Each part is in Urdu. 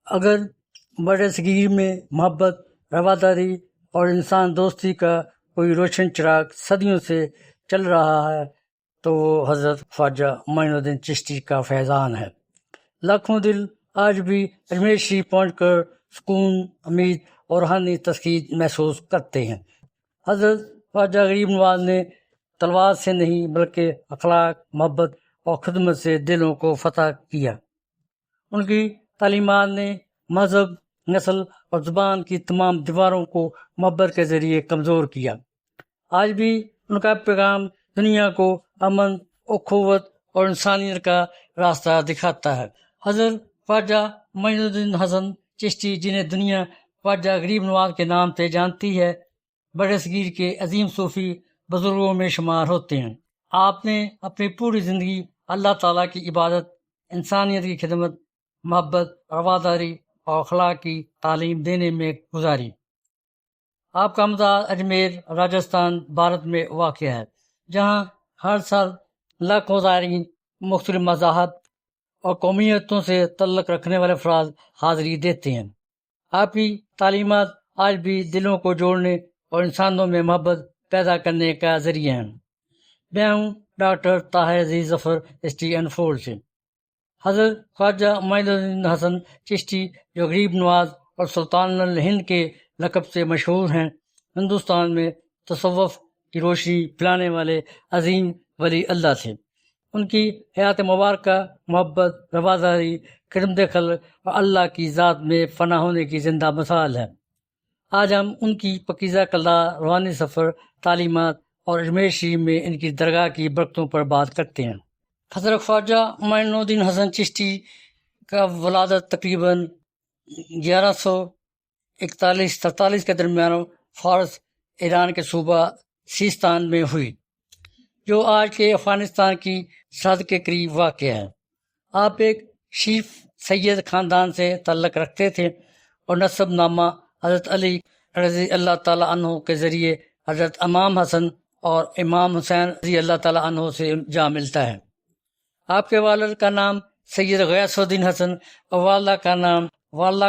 اگر بڑے صغیر میں محبت، رواداری اور انسان دوستی کا کوئی روشن چراغ صدیوں سے چل رہا ہے تو وہ حضرت خواجہ معین الدین چشتی کا فیضان ہے۔ لاکھوں دل آج بھی اجمیر شریف پہنچ کر سکون، امید اور روحانی تسکین محسوس کرتے ہیں۔ حضرت خواجہ غریب نواز نے تلوار سے نہیں بلکہ اخلاق، محبت اور خدمت سے دلوں کو فتح کیا۔ ان کی تعلیمات نے مذہب، نسل اور زبان کی تمام دیواروں کو محبت کے ذریعے کمزور کیا۔ آج بھی ان کا پیغام دنیا کو امن، اخوت اور انسانیت کا راستہ دکھاتا ہے۔ حضرت خواجہ معین الدین حسن چشتی، جنہیں دنیا خواجہ غریب نواز کے نام سے جانتی ہے، بڑے صغیر کے عظیم صوفی بزرگوں میں شمار ہوتے ہیں۔ آپ نے اپنی پوری زندگی اللہ تعالیٰ کی عبادت، انسانیت کی خدمت، محبت، رواداری اور اخلاق کی تعلیم دینے میں گزاری۔ آپ کا مزار اجمیر، راجستھان، بھارت میں واقع ہے، جہاں ہر سال لاکھوں زائرین مختلف مذاہب اور قومیتوں سے تعلق رکھنے والے افراد حاضری دیتے ہیں۔ آپ کی تعلیمات آج بھی دلوں کو جوڑنے اور انسانوں میں محبت پیدا کرنے کا ذریعہ ہیں۔ میں ہوں ڈاکٹر طاہر عزیز ظفر ST انفولڈ سے۔ حضرت خواجہ معین الدین حسن چشتی، جو غریب نواز اور سلطان الہند کے لقب سے مشہور ہیں، ہندوستان میں تصوف کی روشنی پھیلانے والے عظیم ولی اللہ تھے۔ ان کی حیات مبارکہ محبت، رواداری، خدمت خلق اور اللہ کی ذات میں فنا ہونے کی زندہ مثال ہے۔ آج ہم ان کی پاکیزہ کردار، روحانی سفر، تعلیمات اور اجمیر شریف میں ان کی درگاہ کی برکتوں پر بات کرتے ہیں۔ حضرت خواجہ معین الدین حسن چشتی کا ولادت تقریباً 1141-43 کے درمیان فارس، ایران کے صوبہ سیستان میں ہوئی، جو آج کے افغانستان کی سرحد کے قریب واقع ہے۔ آپ ایک شریف سید خاندان سے تعلق رکھتے تھے اور نسب نامہ حضرت علی رضی اللہ تعالیٰ عنہ کے ذریعے حضرت امام حسن اور امام حسین رضی اللہ تعالیٰ عنہ سے جا ملتا ہے۔ آپ کے والد کا نام سید غیاث الدین حسن اور والدہ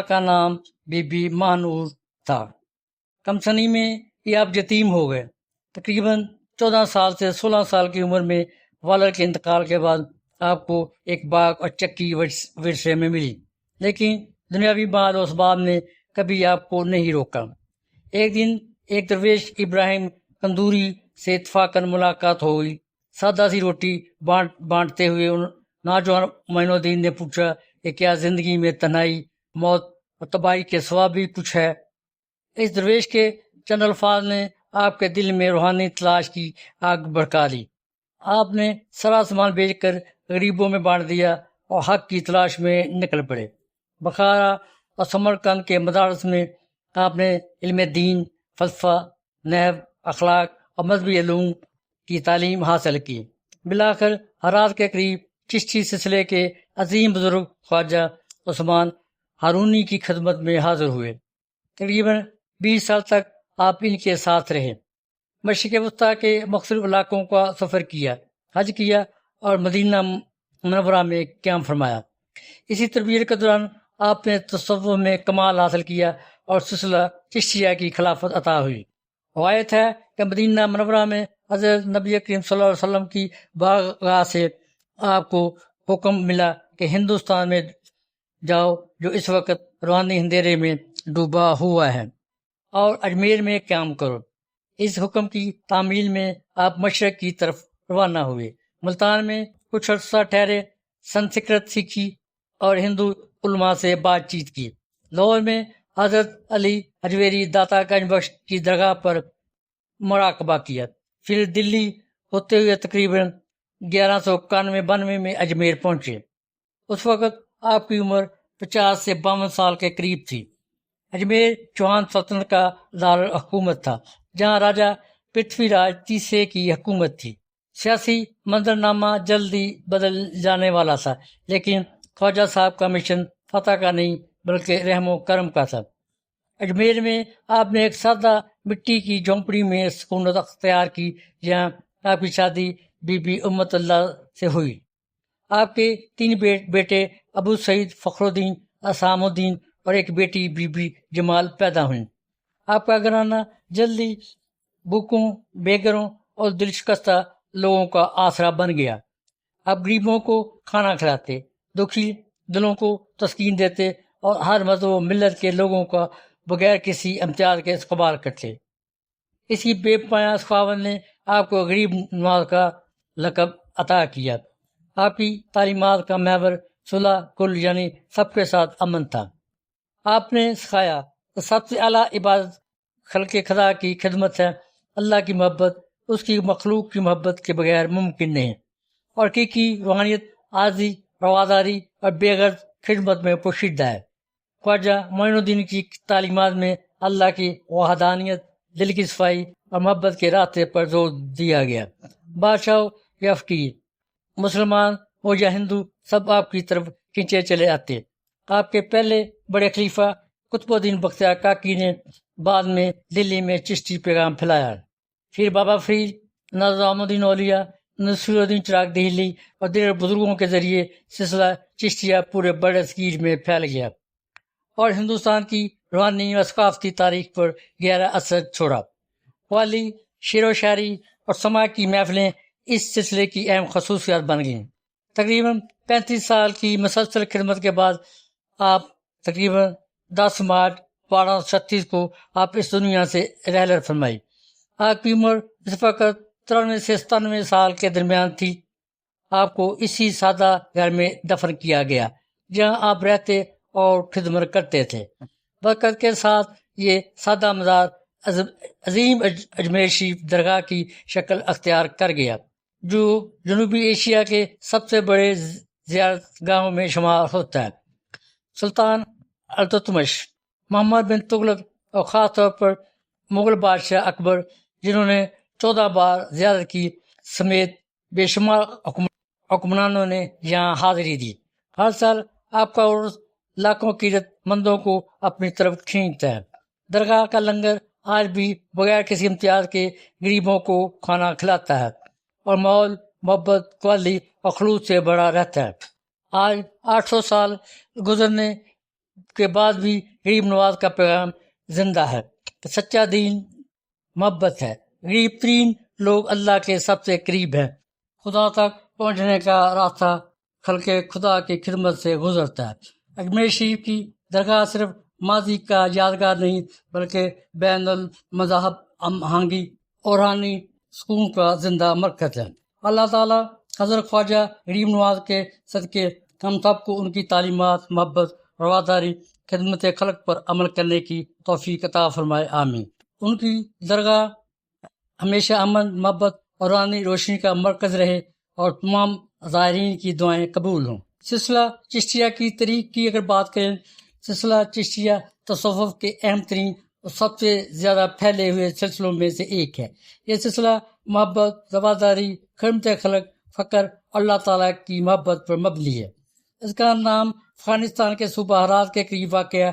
کا نام بی بی ماہنور تھا۔ کم سنی میں یہ آپ یتیم ہو گئے۔ تقریباً 14 سال سے 16 سال کی عمر میں والد کے انتقال کے بعد آپ کو ایک باغ اور چکی ورثے میں ملی، لیکن دنیاوی بات و اسباب نے کبھی آپ کو نہیں روکا۔ ایک دن ایک درویش ابراہیم کندوری سے اتفاقاً ملاقات ہو گئی۔ سادہ سی روٹی بانٹتے ہوئے نوجوان معین الدین نے پوچھا کہ کیا زندگی میں تنہائی، موت اور تباہی کے سوا بھی کچھ ہے؟ اس درویش کے چند الفاظ نے آپ کے دل میں روحانی تلاش کی آگ بھڑکا دی۔ آپ نے سارا سامان بیچ کر غریبوں میں بانٹ دیا اور حق کی تلاش میں نکل پڑے۔ بخارا اور سمرقند کے مدارس میں آپ نے علم دین، فلسفہ، نحو، اخلاق اور مذہبی علوم کی تعلیم حاصل کی۔ بالآخر ہرات کے قریب چشتی سلسلے کے عظیم بزرگ خواجہ عثمان ہارونی کی خدمت میں حاضر ہوئے۔ تقریباً 20 سال تک آپ ان کے ساتھ رہے۔ مشرق وسطیٰ کے مختلف علاقوں کا سفر کیا، حج کیا اور مدینہ منورہ میں قیام فرمایا۔ اسی تربیت کے دوران آپ نے تصوف میں کمال حاصل کیا اور سلسلہ چشتیہ کی خلافت عطا ہوئی۔ روایت ہے کہ مدینہ منورہ میں حضرت نبی کریم صلی اللہ علیہ وسلم کی بارگاہ سے آپ کو حکم ملا کہ ہندوستان میں جاؤ، جو اس وقت روحانی اندھیرے میں ڈوبا ہوا ہے، اور اجمیر میں قیام کرو۔ اس حکم کی تعمیل میں آپ مشرق کی طرف روانہ ہوئے۔ ملتان میں کچھ عرصہ ٹھہرے، سنسکرت سیکھی اور ہندو علماء سے بات چیت کی۔ لاہور میں حضرت علی حجویری داتا گنج بخش کی درگاہ پر مراقبہ کیا۔ پھر دلی ہوتے ہوئے تقریباً 1191-92 میں اجمیر پہنچے۔ اس وقت آپ کی عمر 50 سے 52 سال کے قریب تھی۔ اجمیر چوہان سلطنت کا دارالحکومت تھا، جہاں راجہ پرتھوی راج تیسرے کی حکومت تھی۔ سیاسی منظرنامہ جلدی بدل جانے والا تھا، لیکن خواجہ صاحب کا مشن فتح کا نہیں بلکہ رحم و کرم کا تھا۔ اجمیر میں آپ نے ایک سادہ مٹی کی جھونپڑی میں سکونت اختیار کی، جہاں آپ کی شادی بی بی امت اللہ سے ہوئی۔ آپ کے 3 بیٹے ابو سعید فخر الدین، اسام الدین اور ایک بیٹی بی بی جمال پیدا ہوئیں۔ آپ کا گھرانہ جلدی بھوکوں، بے گھروں اور دل شکستہ لوگوں کا آسرا بن گیا۔ آپ غریبوں کو کھانا کھلاتے، دکھی دلوں کو تسکین دیتے اور ہر مذہب و ملت کے لوگوں کا بغیر کسی امتیاز کے استقبال کرتے۔ اسی بے پایہ خاوند نے آپ کو غریب نواز کا لقب عطا کیا۔ آپ کی تعلیمات کا محور صلح کل یعنی سب کے ساتھ امن تھا۔ آپ نے سکھایا کہ سب سے اعلیٰ عبادت خلق خدا کی خدمت ہے۔ اللہ کی محبت اس کی مخلوق کی محبت کے بغیر ممکن نہیں، اور حقیقی روحانیت عاجزی، رواداری اور بے غرض خدمت میں پوشیدہ ہے۔ خواجہ معین الدین کی تعلیمات میں اللہ کی وحدانیت، دل کی صفائی اور محبت کے راستے پر زور دیا گیا۔ بادشاہ یا فقیر، مسلمان ہو یا ہندو، سب آپ کی طرف کھینچے چلے آتے۔ آپ کے پہلے بڑے خلیفہ قطب الدین بختیار کاکی نے بعد میں دلی میں چشتی پیغام پھیلایا۔ پھر بابا فرید، نظام الدین اولیاء، نصیر الدین چراغ دہلی اور دیگر بزرگوں کے ذریعے سلسلہ چشتیہ پورے بڑے صغیر میں پھیل گیا اور ہندوستان کی روحانی و ثقافتی تاریخ پر گہرا اثر چھوڑا۔ قوالی، شعر و شاعری اور سماع کی محفلیں اس سلسلے کی اہم خصوصیات بن گئیں۔ تقریباً 35 سال کی مسلسل خدمت کے بعد آپ تقریباً 10 مارچ 1236 کو آپ اس دنیا سے رحلت فرمائی۔ آپ کی عمر اس وقت 93 سے 97 سال کے درمیان تھی۔ آپ کو اسی سادہ گھر میں دفن کیا گیا جہاں آپ رہتے اور خدمت کرتے تھے۔ وقت کے ساتھ یہ سادہ مزار عظیم اجمیر شریف درگاہ کی شکل اختیار کر گیا، جو جنوبی ایشیا کے سب سے بڑے زیارت گاہوں میں شمار ہوتا ہے۔ سلطان التتمش، محمد بن تغلق اور خاص طور پر مغل بادشاہ اکبر، جنہوں نے 14 بار زیارت کی، سمیت بے شمار حکمرانوں نے یہاں حاضری دی۔ ہر سال آپ کا عرس لاکھوں عقیدت مندوں کو اپنی طرف کھینچتا ہے۔ درگاہ کا لنگر آج بھی بغیر کسی امتیاز کے غریبوں کو کھانا کھلاتا ہے اور ماحول محبت، قوالی اور خلوص سے بڑا رہتا ہے۔ آج 800 سال گزرنے کے بعد بھی غریب نواز کا پیغام زندہ ہے کہ سچا دین محبت ہے۔ غریب ترین لوگ اللہ کے سب سے قریب ہیں۔ خدا تک پہنچنے کا راستہ خلق خدا کی خدمت سے گزرتا ہے۔ اجمیر شریف کی درگاہ صرف ماضی کا یادگار نہیں، بلکہ بین المذاہب ہم آہنگی اور روحانی سکون کا زندہ مرکز ہے۔ اللہ تعالیٰ حضرت خواجہ غریب نواز کے صدقے ہم سب کو ان کی تعلیمات، محبت، رواداری، خدمت خلق پر عمل کرنے کی توفیق عطا فرمائے، آمین۔ ان کی درگاہ ہمیشہ امن، محبت اور روحانی روشنی کا مرکز رہے اور تمام زائرین کی دعائیں قبول ہوں۔ سلسلہ چشتیہ کی تاریخ کی اگر بات کریں، سلسلہ چشتیہ تصوف کے اہم ترین اور سب سے زیادہ پھیلے ہوئے سلسلوں میں سے ایک ہے۔ یہ سلسلہ محبت، رواداری، خدمت خلق، فقر اور اللہ تعالیٰ کی محبت پر مبنی ہے۔ اس کا نام افغانستان کے صوبہ ہرات کے قریب واقع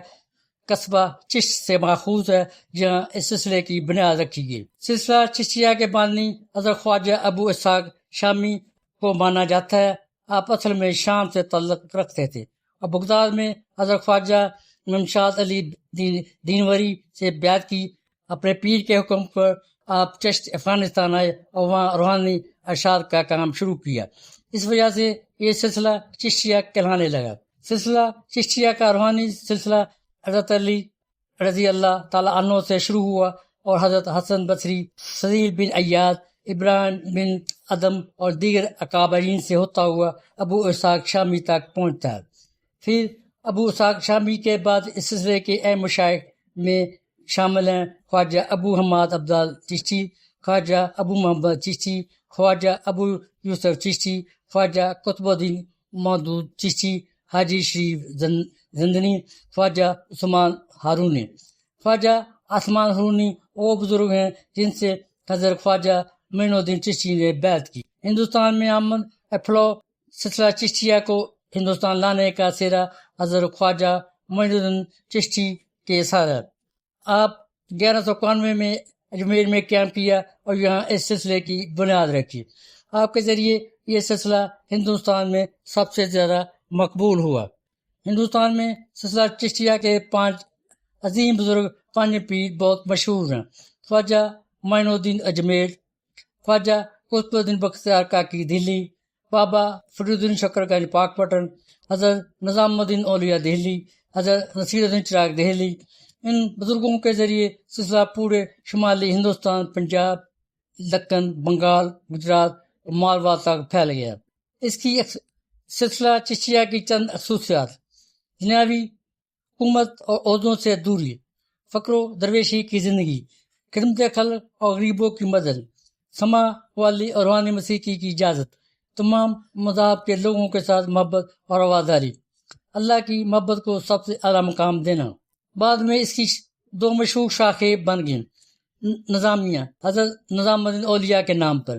قصبہ چشت سے ماخوذ ہے، جہاں اس سلسلے کی بنیاد رکھی گئی۔ سلسلہ چشتیہ کے بانی حضرت خواجہ ابو اسحاق شامی کو مانا جاتا ہے۔ آپ اصل میں شام سے تعلق رکھتے تھے اور بغداد میں حضرت خواجہ ممشاد علی دینوری سے بیعت کی۔ اپنے پیر کے حکم پر آپ چشت افغانستان آئے اور وہاں روحانی ارشاد کا کام شروع کیا۔ اس وجہ سے یہ سلسلہ چشتیہ کہلانے لگا۔ سلسلہ چشتیہ کا روحانی سلسلہ حضرت علی رضی اللہ تعالیٰ عنہ سے شروع ہوا اور حضرت حسن بصری، فضیل بن عیاض، ابراہیم بن ادم اور دیگر اکابرین سے ہوتا ہوا ابو اسحاق شامی تک پہنچتا ہے۔ پھر ابو اسحاق شامی کے بعد اس سلسلے کے اہم مشائخ میں شامل ہیں خواجہ ابو حماد عبدال چشتی، خواجہ ابو محمد چشتی، خواجہ ابو یوسف چشتی، خواجہ قطب الدین مودود چشتی، حاجی شریف زندنی، خواجہ عثمان ہارونی۔ خواجہ عثمان ہارونی وہ بزرگ ہیں جن سے حضرت خواجہ معین الدین چشتی نے بیعت کی۔ ہندوستان میں آمد فلو سلسلہ چشتیہ کو ہندوستان لانے کا سہرا حضرت خواجہ معین الدین چشتی کے ساتھ ہے۔ آپ 1191 میں اجمیر میں قیام کیا اور یہاں اس سلسلے کی بنیاد رکھی۔ آپ کے ذریعے یہ سلسلہ ہندوستان میں سب سے زیادہ مقبول ہوا۔ ہندوستان میں سلسلہ چشتیہ کے 5 عظیم بزرگ 5 پیر بہت مشہور ہیں: خواجہ معین الدین اجمیر، خواجہ قطب الدین بختیار کاکی دہلی، بابا فرید الدین شکر گنج پاکپٹن، حضرت نظام الدین اولیا دہلی، حضرت نصیر الدین چراغ دہلی۔ ان بزرگوں کے ذریعے سلسلہ پورے شمالی ہندوستان، پنجاب، دکن، بنگال، گجرات اور مالوا تک پھیل گیا۔ اس کی سلسلہ چشتیہ کی چند خصوصیات: دنیاوی حکومت اور عہدوں سے دوری، فقر و درویشی کی زندگی، خدمت خلق اور غریبوں کی مدد، سما والی اور روحانی موسیقی کی اجازت، تمام مذاہب کے لوگوں کے ساتھ محبت اور رواداری، اللہ کی محبت کو سب سے اعلیٰ مقام دینا۔ بعد میں اس کی 2 مشہور شاخیں بن گئیں: نظامیہ، حضرت نظام الدین اولیا کے نام پر،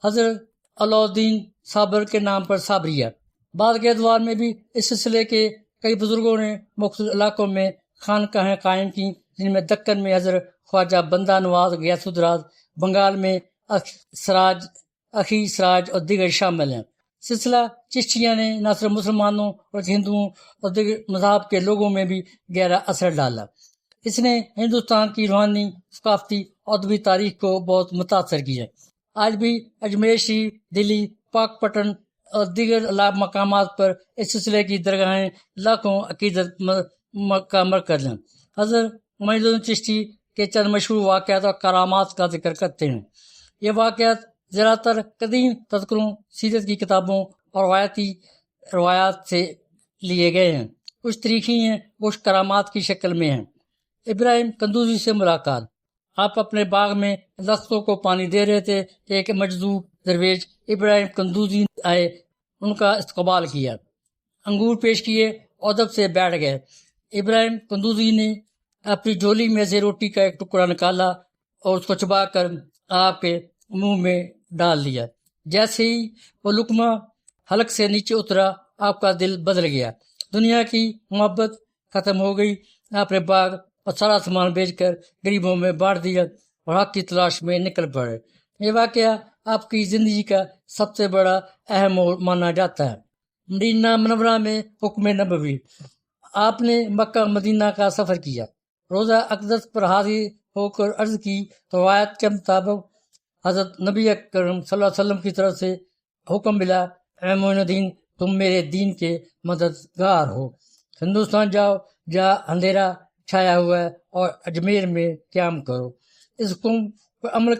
حضرت علاؤالدین صابر کے نام پر صابریہ۔ بعد کے ادوار میں بھی اس سلسلے کے کئی بزرگوں نے مختلف علاقوں میں خانقاہیں قائم کی، جن میں دکن میں حضرت خواجہ بندہ نواز غیاث الدراز، بنگال میں اخی سراج اور دیگر شامل ہیں۔ سلسلہ چشتیہ نے نہ صرف مسلمانوں اور ہندوؤں اور دیگر مذاہب کے لوگوں میں بھی گہرا اثر ڈالا، اس نے ہندوستان کی روحانی، ثقافتی اور ادبی تاریخ کو بہت متاثر کیا۔ آج بھی اجمیر شریف، دلی، پاکپٹن اور دیگر مقامات پر اس سلسلے کی درگاہیں لاکھوں عقیدت کا مرکز ہیں۔ حضرت معین الدین چشتی کے چند مشہور واقعات اور کرامات کا ذکر کرتے ہیں۔ یہ واقعات زیادہ تر قدیم تذکروں، سیرت کی کتابوں اور روایات سے لیے گئے ہیں۔ کچھ تاریخی ہیں، کچھ کرامات کی شکل میں ہیں۔ ابراہیم قندوزی سے ملاقات۔ آپ اپنے باغ میں درختوں کو پانی دے رہے تھے کہ ایک مجذوب درویش ابراہیم قندوزی آئے، ان کا استقبال کیا، انگور پیش کیے اور ادب سے بیٹھ گئے۔ ابراہیم قندوزی نے اپنی جھولی میں سے روٹی کا ایک ٹکڑا نکالا اور اس کو چبا کر آپ کے منہ میں ڈال لیا۔ جیسے ہی وہ لقمہ حلق سے نیچے اترا، آپ کا دل بدل گیا، دنیا کی محبت ختم ہو گئی۔ آپ نے باغ اور سارا سامان بیچ کر غریبوں میں بانٹ دیا اور حق کی تلاش میں نکل پڑے۔ یہ واقعہ آپ کی زندگی کا سب سے بڑا اہم موڑ مانا جاتا ہے۔ مدینہ منورہ میں حکم نبوی۔ آپ نے مکہ مدینہ کا سفر کیا، روزہ اقدس پر حاضر ہو کر عرض کی تو روایت کے مطابق حضرت نبی اکرم صلی اللہ علیہ وسلم کی طرف سے حکم ملا، اے معین الدین، تم میرے دین کے مددگار ہو، ہندوستان جاؤ جہاں اندھیرا چھایا ہوا ہے اور اجمیر میں قیام کرو۔ اس حکم پر عمل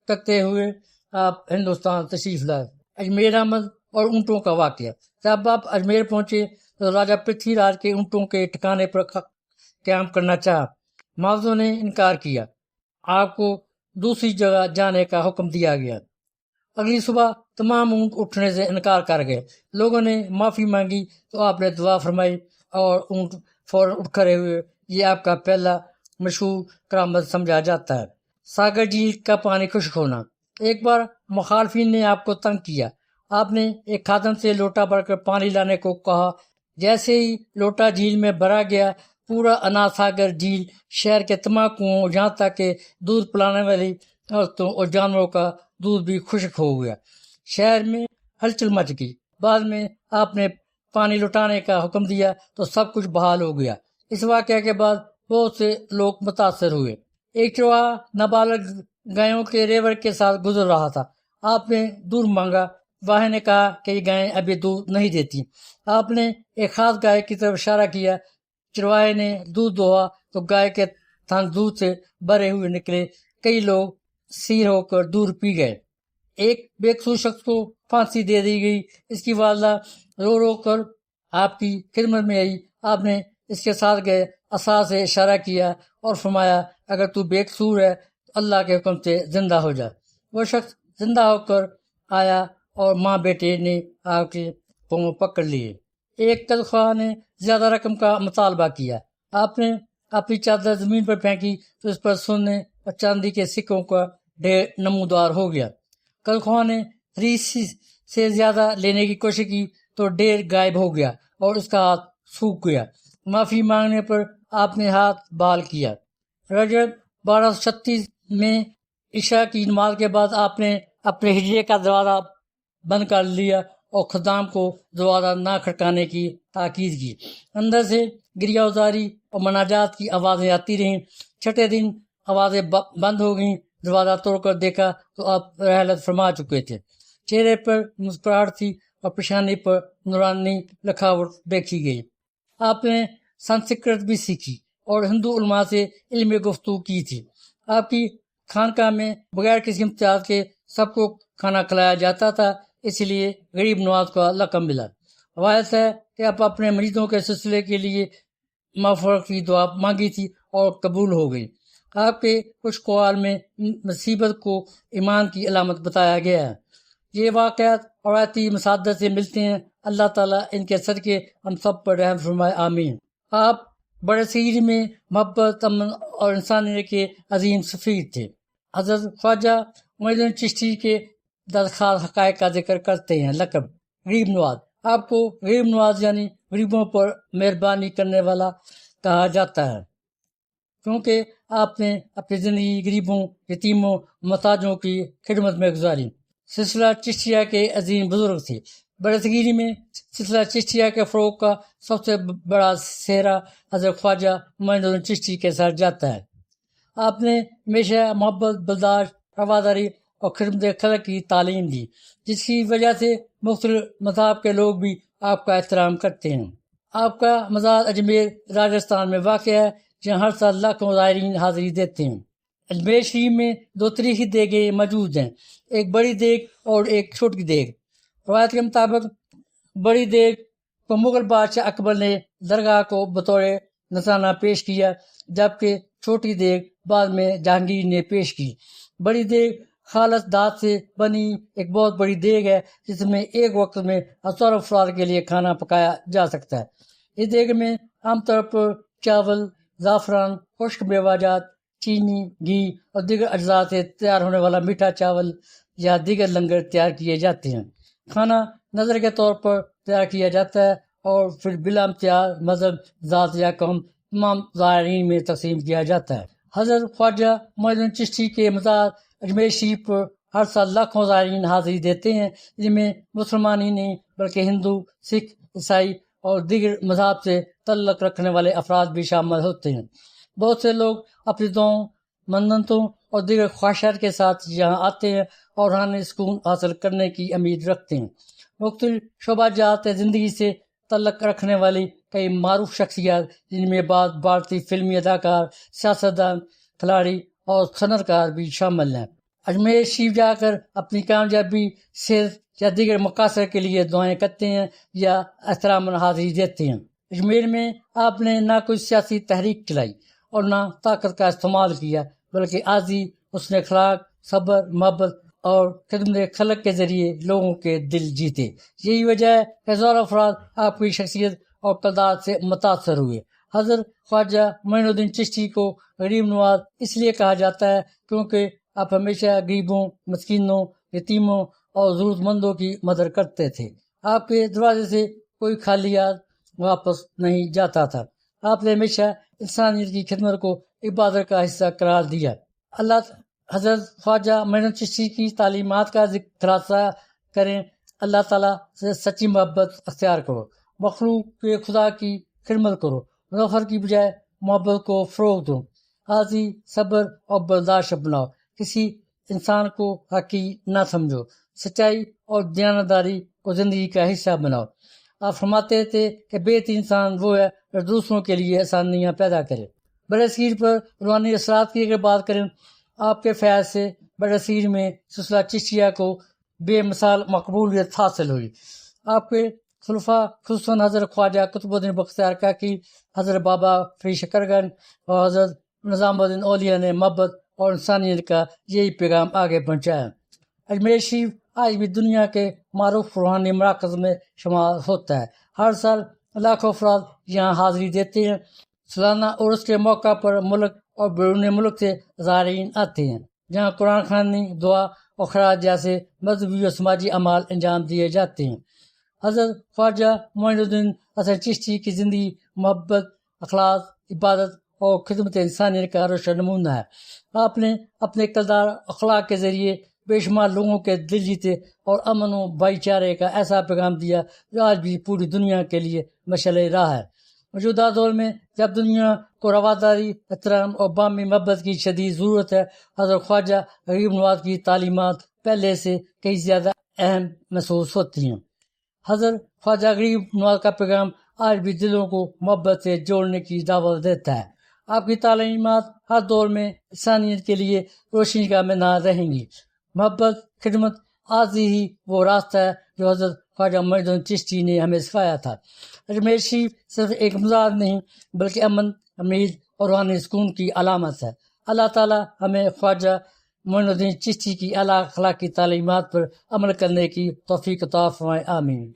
کرتے ہوئے آپ ہندوستان تشریف لائے۔ اجمیر آمد اور اونٹوں کا واقعہ۔ جب آپ اجمیر پہنچے تو راجہ پرتھوی راج کے اونٹوں کے ٹھکانے پر قیام کرنا چاہا، محافظوں نے انکار کیا، آپ کو دوسری جگہ جانے کا حکم دیا گیا۔ اگلی صبح تمام اونٹ اٹھنے سے انکار کر گئے، لوگوں نے معافی مانگی تو آپ نے دعا فرمائی اور اونٹ فوراً اٹھ کھڑے ہوئے۔ یہ آپ کا پہلا مشہور کرامت سمجھا جاتا ہے۔ ساگر جھیل کا پانی خشک ہونا۔ ایک بار مخالفین نے آپ کو تنگ کیا، آپ نے ایک خادم سے لوٹا بھر کر پانی لانے کو کہا، جیسے ہی لوٹا جھیل میں بھرا گیا، پورا انا ساگر جھیل شہر کے تمام کنوؤں، جہاں تک کہ دودھ پلانے والی عورتوں اور جانوروں کا دودھ بھی خشک ہو گیا۔ شہر میں ہلچل مچ گئی۔ بعد میں آپ نے پانی لوٹانے کا حکم دیا تو سب کچھ بحال ہو گیا۔ اس واقعہ کے بعد بہت سے لوگ متاثر ہوئے۔ ایک چوہا نابالغ گایوں کے ریوڑ کے ساتھ گزر رہا تھا، آپ نے دودھ مانگا، واہے نے کہا کہ یہ گائیں ابھی دودھ نہیں دیتی۔ آپ نے ایک خاص گائے کی طرف اشارہ کیا، چرواہے نے دودھ دوہا تو گائے کے تھن دودھ سے بھرے ہوئے نکلے، کئی لوگ سیر ہو کر دودھ پی گئے۔ ایک بے قصور شخص کو پھانسی دے دی گئی، اس کی والدہ رو رو کر آپ کی خدمت میں آئی، آپ نے اس کے ساتھ گئے عصا سے اشارہ کیا اور فرمایا، اگر تو بے قصور ہے تو اللہ کے حکم سے زندہ ہو جا۔ وہ شخص زندہ ہو کر آیا اور ماں بیٹے نے آپ کے پاؤں پکڑ لیے۔ ایک قرض خواہ نے زیادہ رقم کا مطالبہ کیا، آپ نے اپنی چادر زمین پر پھینکی تو اس پر سونے اور چاندی کے سکوں کا ڈھیر نمودار ہو گیا۔ قرض خواہ نے 30 سے زیادہ لینے کی کوشش کی تو ڈھیر غائب ہو گیا اور اس کا ہاتھ سوکھ گیا۔ معافی مانگنے پر آپ نے ہاتھ بحال کیا۔ رجب 1236 میں عشاء کی نماز کے بعد آپ نے اپنے حجرے کا دروازہ بند کر لیا اور خدام کو دوبارہ نہ کھڑکانے کی تاکید کی۔ اندر سے گریہ ازاری اور مناجات کی آوازیں آتی رہیں۔ چھٹے دن آوازیں بند ہو گئیں۔ دروازہ توڑ کر دیکھا تو آپ رحلت فرما چکے تھے۔ چہرے پر مسکراہٹ تھی اور پیشانی پر نورانی لکھاوٹ دیکھی گئی۔ آپ نے سنسکرت بھی سیکھی اور ہندو علماء سے علم گفتگو کی تھی۔ آپ کی خانقاہ میں بغیر کسی امتیاز کے سب کو کھانا کھلایا جاتا تھا، اس لیے غریب نواز کا لقب ملا۔ روایت ہے کہ آپ اپنے مریضوں کے سلسلے کے لیے مغفرت کی دعا مانگی تھی اور قبول ہو گئی۔ آپ کے کچھ قوال میں مصیبت کو ایمان کی علامت بتایا گیا ہے۔ یہ واقعات روایتی مساعدت سے ملتے ہیں۔ اللہ تعالیٰ ان کے صدقے ہم سب پر رحم فرمائے، آمین۔ آپ بڑے صغیر میں محبت، امن اور انسانیت کے عظیم سفیر تھے۔ حضرت خواجہ معین الدین چشتی کے درخواست حقائق کا ذکر کرتے ہیں۔ لقب غریب نواز۔ آپ کو غریب نواز یعنی غریبوں پر مہربانی کرنے والا کہا جاتا ہے، کیونکہ آپ نے اپنی زندگی غریبوں، یتیموں، محتاجوں کی خدمت میں گزاری۔ سلسلہ چشتیہ کے عظیم بزرگ تھے۔ بڑے صغیری میں سلسلہ چشتیہ کے فروغ کا سب سے بڑا سہرا حضرت خواجہ معین الدین چشتی کے ساتھ جاتا ہے۔ آپ نے ہمیشہ محبت، برداشت، رواداری اور خدمت خلق کی تعلیم دی، جس کی وجہ سے مختلف مذاہب کے لوگ بھی آپ کا احترام کرتے ہیں۔ آپ کا مزار اجمیر راجستھان میں واقع ہے، جہاں ہر سال لاکھوں زائرین حاضری دیتے ہیں۔ اجمیر شریف میں دو تاریخی دیگیں موجود ہیں، ایک بڑی دیگ اور ایک چھوٹی دیگ۔ روایت کے مطابق بڑی دیگ کو مغل بادشاہ اکبر نے درگاہ کو بطور نذرانہ پیش کیا، جبکہ چھوٹی دیگ بعد میں جہانگیر نے پیش کی۔ بڑی دیگ خالص دھات سے بنی ایک بہت بڑی دیگ ہے، جس میں ایک وقت میں ہزاروں افراد کے لیے کھانا پکایا جا سکتا ہے۔ اس دیگ میں عام طور پر چاول، زعفران، خشک میوہ جات، چینی، گھی اور دیگر اجزاء سے تیار ہونے والا میٹھا چاول یا دیگر لنگر تیار کیے جاتے ہیں۔ کھانا نظر کے طور پر تیار کیا جاتا ہے اور پھر بلا امتیاز مذہب، ذات یا قوم تمام زائرین میں تقسیم کیا جاتا ہے۔ حضرت خواجہ معین الدین چشتی کے مزار اجمیر شریف پر ہر سال لاکھوں زائرین حاضری دیتے ہیں، جن میں مسلمان ہی نہیں بلکہ ہندو، سکھ، عیسائی اور دیگر مذہب سے تعلق رکھنے والے افراد بھی شامل ہوتے ہیں۔ بہت سے لوگ اپنی دعاؤں، منتوں اور دیگر خواہشات کے ساتھ یہاں آتے ہیں اور روحانی سکون حاصل کرنے کی امید رکھتے ہیں۔ مختلف شعبہ جات زندگی سے تعلق رکھنے والی کئی معروف شخصیات، جن میں بعض بھارتی فلمی اداکار، سیاستدان، کھلاڑی اور صنعت کار بھی شامل ہیں، اجمیر شریف جا کر اپنی کامیابی، صحت یا دیگر مقاصد کے لیے دعائیں کرتے ہیں یا احترام حاضری دیتے ہیں۔ اجمیر میں آپ نے نہ کوئی سیاسی تحریک چلائی اور نہ طاقت کا استعمال کیا، بلکہ عاجزی، حسن اخلاق، صبر، محبت اور خدمت خلق کے ذریعے لوگوں کے دل جیتے۔ یہی وجہ ہے کہ ہزاروں افراد آپ کی شخصیت اور کردار سے متاثر ہوئے۔ حضرت خواجہ معین الدین چشتی کو غریب نواز اس لیے کہا جاتا ہے کیونکہ آپ ہمیشہ غریبوں، مسکینوں، یتیموں اور ضرورت مندوں کی مدد کرتے تھے۔ آپ کے دروازے سے کوئی خالی ہاتھ واپس نہیں جاتا تھا۔ آپ نے ہمیشہ انسانیت کی خدمت کو عبادت کا حصہ قرار دیا۔ حضرت خواجہ معین الدین چشتی کی تعلیمات کا خلاصہ کریں۔ اللہ تعالیٰ سے سچی محبت اختیار کرو، مخلوق کے خدا کی خدمت کرو، نفر کی بجائے محبت کو فروغ دو، عاجزی، صبر اور برداشت اپناؤ، کسی انسان کو حقیر نہ سمجھو، سچائی اور دیانتداری کو زندگی کا حصہ بناؤ۔ آپ فرماتے تھے کہ بہترین انسان وہ ہے جو دوسروں کے لیے آسانیاں پیدا کرے۔ بڑے صغیر پر روحانی اثرات کی اگر بات کریں، آپ کے فیض سے بڑے صغیر میں سلسلہ چشتیہ کو بے مثال مقبولیت حاصل ہوئی۔ آپ کے خلفاء خصوصاً حضرت خواجہ قطب الدین بختیار کاکی، حضرت بابا فرید شکرگن اور حضرت نظام الدین اولیاء نے محبت اور انسانیت کا یہی پیغام آگے پہنچایا۔ اجمیر شریف آج بھی دنیا کے معروف روحانی مراکز میں شمار ہوتا ہے۔ ہر سال لاکھوں افراد یہاں حاضری دیتے ہیں۔ سالانہ عرس کے موقع پر ملک اور بیرون ملک سے زائرین آتے ہیں، جہاں قرآن خوانی، دعا اور خیرات جیسے مذہبی و سماجی اعمال انجام دیے جاتے ہیں۔ حضرت خواجہ معین الدین حسن چشتی کی زندگی محبت، اخلاص، عبادت اور خدمت انسانیت کا روشن نمونہ ہے۔ آپ نے اپنے کردار اخلاق کے ذریعے بے شمار لوگوں کے دل جیتے اور امن و بھائی چارے کا ایسا پیغام دیا جو آج بھی پوری دنیا کے لیے مشعل راہ ہے۔ موجودہ دور میں جب دنیا کو رواداری، احترام اور باہمی محبت کی شدید ضرورت ہے، حضرت خواجہ غریب نواز کی تعلیمات پہلے سے کئی زیادہ اہم محسوس ہوتی ہیں۔ حضرت خواجہ غریب نواز کا پیغام آج بھی دلوں کو محبت سے جوڑنے کی دعوت دیتا ہے۔ آپ کی تعلیمات ہر دور میں انسانیت کے لیے روشنی کا مینار رہیں گی۔ محبت، خدمت، آزادی ہی وہ راستہ ہے جو حضرت خواجہ معین الدین چشتی نے ہمیں سکھایا تھا۔ اجمیر شریف صرف ایک مزار نہیں بلکہ امن، امید اور روحانی سکون کی علامت ہے۔ اللہ تعالیٰ ہمیں خواجہ معین الدین چشتی کی اعلیٰ اخلاقی تعلیمات پر عمل کرنے کی توفیق عطا فرمائے، آمین۔